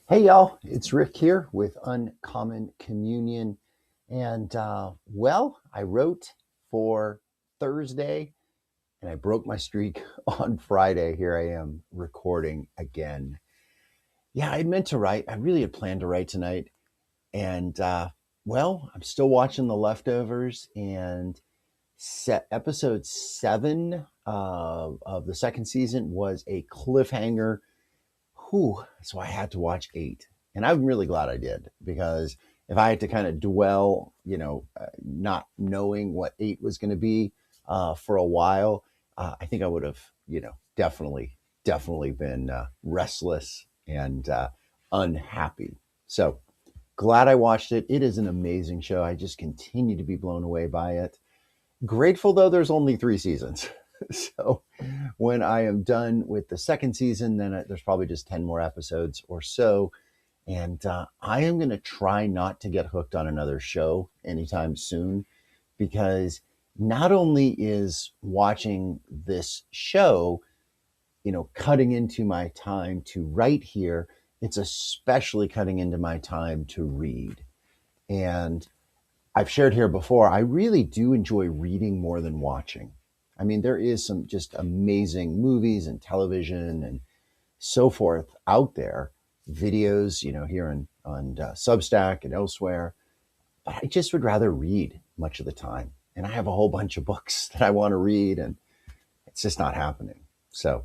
Hey, y'all, it's Rick here with Uncommon Communion. And, I wrote for Thursday and I broke my streak on Friday. Here I am recording again. Yeah, I meant to write. I really had planned to write tonight. And, I'm still watching The Leftovers and set episode 7 of the second season was a cliffhanger. Whew, so I had to watch 8. And I'm really glad I did because if I had to kind of dwell, not knowing what 8 was going to be for a while, I think I would have, definitely been restless and unhappy. So glad I watched it. It is an amazing show. I just continue to be blown away by it. Grateful though, there's only 3 seasons. So when I am done with the second season, then there's probably just 10 more episodes or so. And I am going to try not to get hooked on another show anytime soon because not only is watching this show, cutting into my time to write here, it's especially cutting into my time to read. And I've shared here before, I really do enjoy reading more than watching. I mean, there is some just amazing movies and television and so forth out there, videos, here on Substack and elsewhere. But I just would rather read much of the time. And I have a whole bunch of books that I want to read, and it's just not happening. So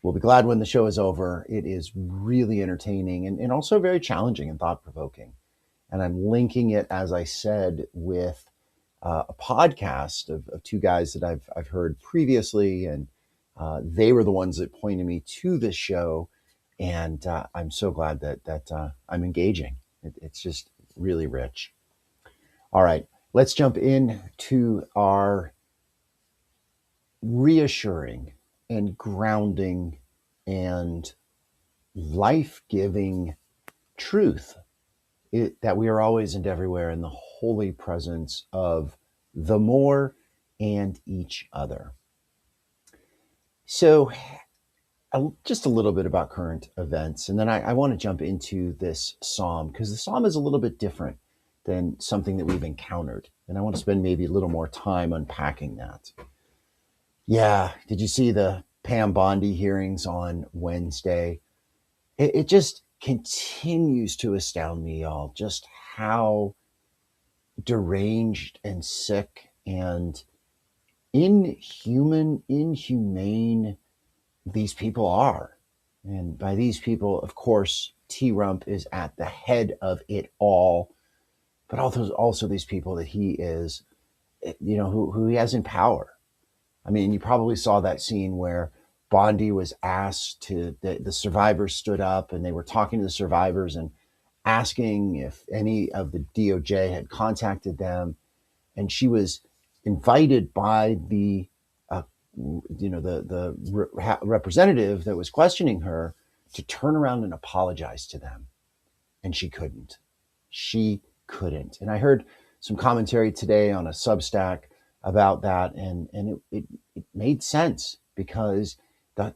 we'll be glad when the show is over. It is really entertaining and also very challenging and thought provoking. And I'm linking it, as I said, with a podcast of two guys that I've heard previously, and they were the ones that pointed me to this show, and I'm so glad that I'm engaging. It's just really rich. All right, let's jump into our reassuring and grounding and life-giving truth that we are always and everywhere in the holy presence of the more and each other. So, just a little bit about current events, and then I want to jump into this psalm because the psalm is a little bit different than something that we've encountered, and I want to spend maybe a little more time unpacking that. Yeah, did you see the Pam Bondi hearings on Wednesday? It just continues to astound me, y'all, just how deranged and sick and inhumane these people are. And by these people, of course, T Rump is at the head of it all, but also these people that he is, who he has in power. I mean, you probably saw that scene where Bondi was asked the survivors stood up and they were talking to the survivors and asking if any of the DOJ had contacted them. And she was invited by the representative that was questioning her to turn around and apologize to them, and she couldn't. She couldn't. And I heard some commentary today on a Substack about that, and it made sense because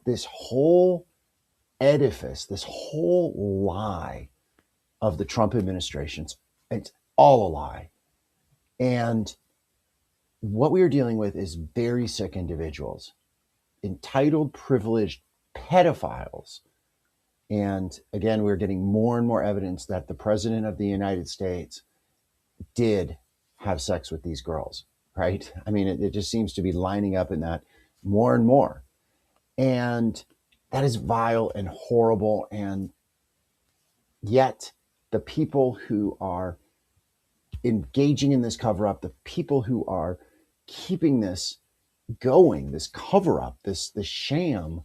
this whole edifice, this whole lie of the Trump administration, it's all a lie. And what we are dealing with is very sick individuals, entitled, privileged pedophiles. And again, we're getting more and more evidence that the president of the United States did have sex with these girls, right? I mean, it just seems to be lining up in that more and more. And that is vile and horrible. And yet, the people who are engaging in this cover up, the people who are keeping this going, this cover up, this sham,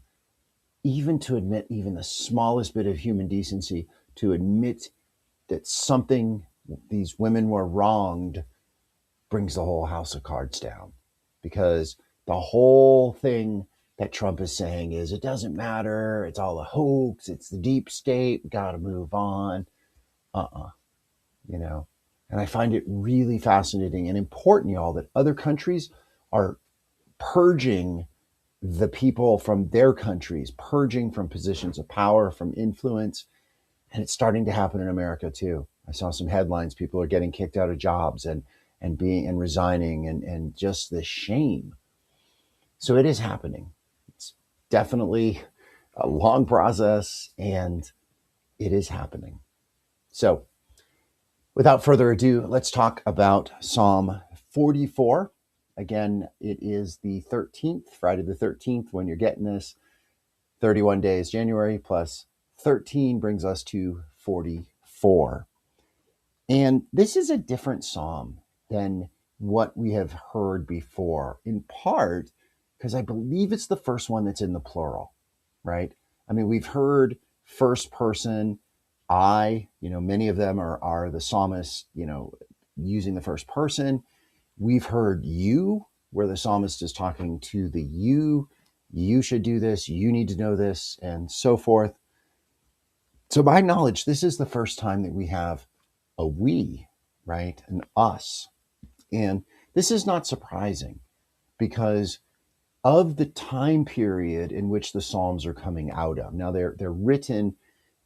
even to admit even the smallest bit of human decency, to admit that these women were wronged, brings the whole house of cards down. Because the whole thing that Trump is saying is it doesn't matter, it's all a hoax, it's the deep state, we got to move on. uh you know. And I find it really fascinating and important, y'all, that other countries are purging the people from their countries, purging from positions of power, from influence. And it's starting to happen in America too. I saw some headlines. People are getting kicked out of jobs and resigning and just the shame. So it is happening. It's definitely a long process and it is happening. So without further ado, let's talk about Psalm 44. Again, it is the 13th, Friday the 13th, when you're getting this. 31 days, January plus 13 brings us to 44. And this is a different psalm than what we have heard before, in part because I believe it's the first one that's in the plural, right? I mean, we've heard first person, I, many of them are the psalmist, using the first person. We've heard you, where the psalmist is talking to the you should do this, you need to know this, and so forth. So, by knowledge, this is the first time that we have a we, right? An us. And this is not surprising because of the time period in which the Psalms are coming out of. Now, they're written,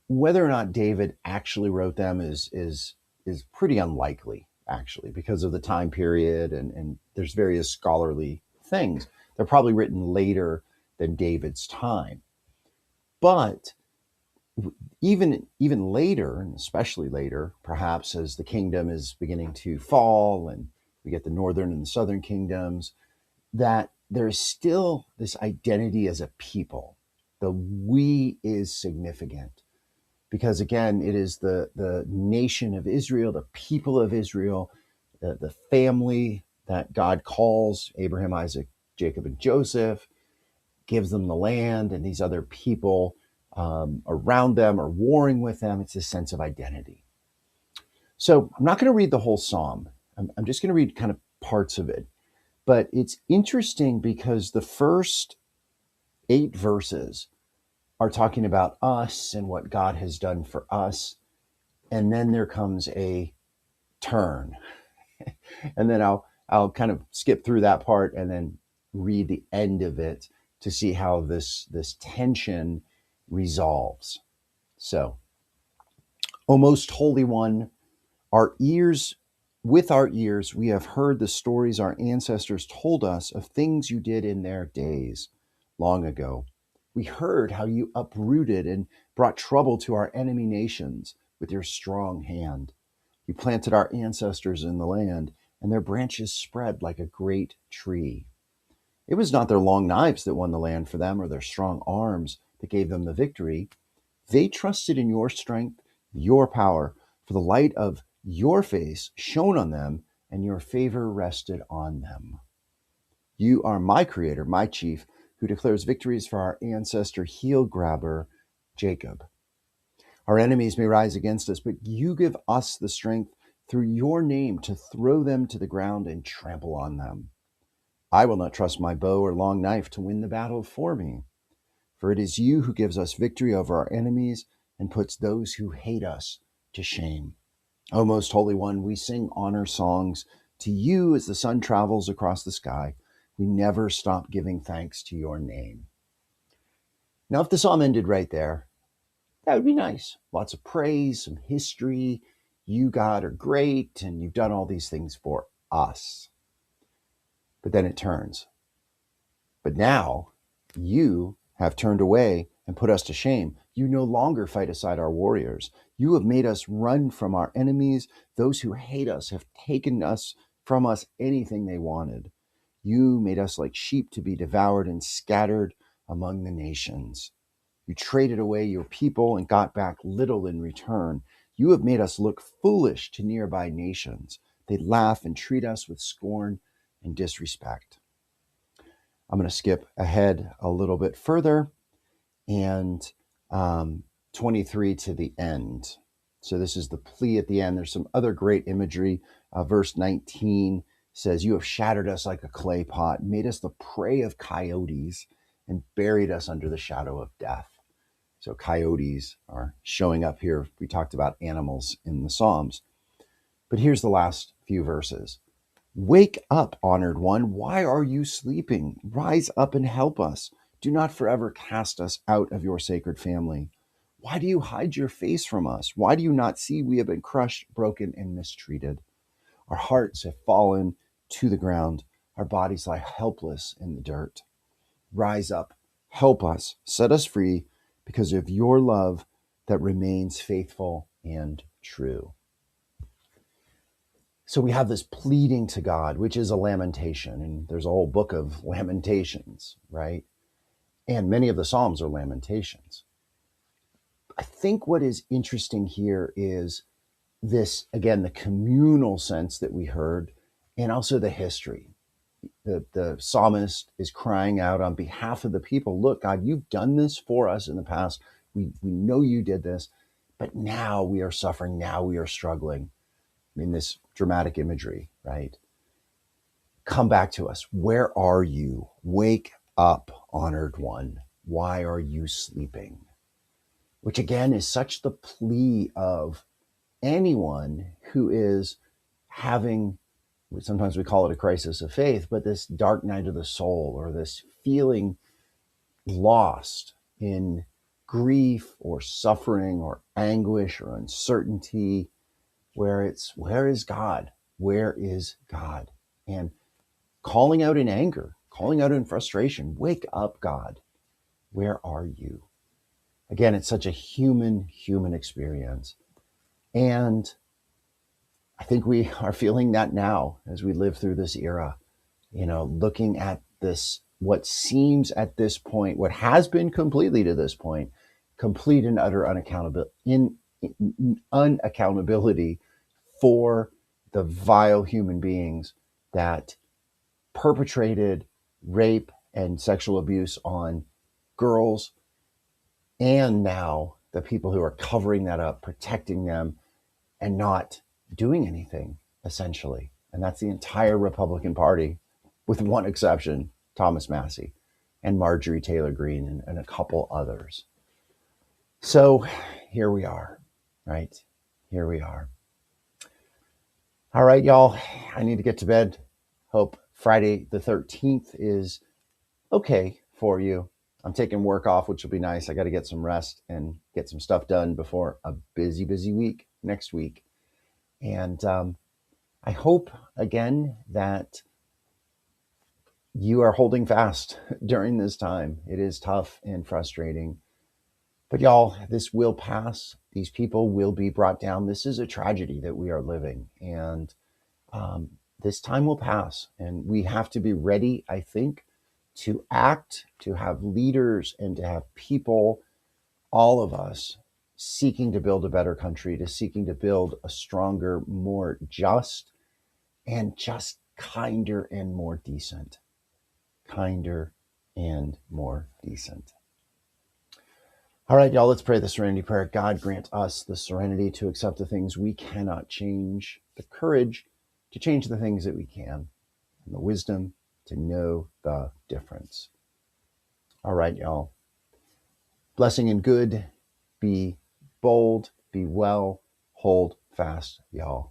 whether or not David actually wrote them is pretty unlikely, actually, because of the time period, and there's various scholarly things. They're probably written later than David's time. But even later, and especially later, perhaps as the kingdom is beginning to fall and we get the northern and the southern kingdoms, that there's still this identity as a people. The we is significant because, again, it is the nation of Israel, the people of Israel, the family that God calls Abraham, Isaac, Jacob, and Joseph, gives them the land, and these other people around them are warring with them. It's a sense of identity. So I'm not going to read the whole psalm. I'm just going to read kind of parts of it. But it's interesting because the first 8 verses are talking about us and what God has done for us. And then there comes a turn. And then I'll kind of skip through that part and then read the end of it to see how this tension resolves. So, O most holy one, with our ears we have heard the stories our ancestors told us of things you did in their days long ago. We heard how you uprooted and brought trouble to our enemy nations with your strong hand. You planted our ancestors in the land, and their branches spread like a great tree. It was not their long knives that won the land for them, or their strong arms that gave them the victory. They trusted in your strength, your power, for the light of your face shone on them, and your favor rested on them. You are my creator, my chief, who declares victories for our ancestor, heel grabber, Jacob. Our enemies may rise against us, but you give us the strength through your name to throw them to the ground and trample on them. I will not trust my bow or long knife to win the battle for me, for it is you who gives us victory over our enemies and puts those who hate us to shame. O most holy one, we sing honor songs to you as the sun travels across the sky. We never stop giving thanks to your name. Now, if the psalm ended right there, that would be nice. Lots of praise, some history. You, God, are great, and you've done all these things for us. But then it turns. But now you have turned away and put us to shame. You no longer fight aside our warriors. You have made us run from our enemies. Those who hate us have taken from us anything they wanted. You made us like sheep to be devoured and scattered among the nations. You traded away your people and got back little in return. You have made us look foolish to nearby nations. They laugh and treat us with scorn and disrespect. I'm going to skip ahead a little bit further and 23 to the end. So this is the plea at the end. There's some other great imagery. Verse 19 says, you have shattered us like a clay pot, made us the prey of coyotes, and buried us under the shadow of death. So coyotes are showing up here. We talked about animals in the Psalms. But here's the last few verses. Wake up, honored one. Why are you sleeping? Rise up and help us. Do not forever cast us out of your sacred family. Why do you hide your face from us? Why do you not see we have been crushed, broken, and mistreated? Our hearts have fallen to the ground. Our bodies lie helpless in the dirt. Rise up, help us, set us free because of your love that remains faithful and true. So we have this pleading to God, which is a lamentation. And there's a whole book of lamentations, right? And many of the Psalms are lamentations. I think what is interesting here is this, again, the communal sense that we heard, and also the history. The psalmist is crying out on behalf of the people. Look, God, you've done this for us in the past. We know you did this, but now we are suffering. Now we are struggling in this dramatic imagery, right? Come back to us. Where are you? Wake up, honored one. Why are you sleeping? Which again is such the plea of anyone who is having, sometimes we call it a crisis of faith, but this dark night of the soul, or this feeling lost in grief or suffering or anguish or uncertainty, where it's, where is God? Where is God? And calling out in anger, calling out in frustration, wake up, God. Where are you? Again, it's such a human experience. And I think we are feeling that now as we live through this era, looking at this, what seems at this point, what has been completely to this point, complete and utter unaccountability for the vile human beings that perpetrated rape and sexual abuse on girls, and now the people who are covering that up, protecting them, and not doing anything, essentially. And that's the entire Republican Party, with one exception, Thomas Massey and Marjorie Taylor Greene and a couple others. So here we are, right? Here we are. All right, y'all, I need to get to bed. Hope Friday the 13th is okay for you. I'm taking work off, which will be nice. I got to get some rest and get some stuff done before a busy week next week. And I hope, again, that you are holding fast during this time. It is tough and frustrating. But y'all, this will pass. These people will be brought down. This is a tragedy that we are living. And this time will pass. And we have to be ready, I think, to act, to have leaders, and to have people, all of us, seeking to build a better country, to seeking to build a stronger, more just, and just kinder and more decent. Kinder and more decent. All right, y'all, let's pray the serenity prayer. God, grant us the serenity to accept the things we cannot change, the courage to change the things that we can, and the wisdom to know the difference. All right, y'all. Blessing and good. Be bold. Be well. Hold fast, y'all.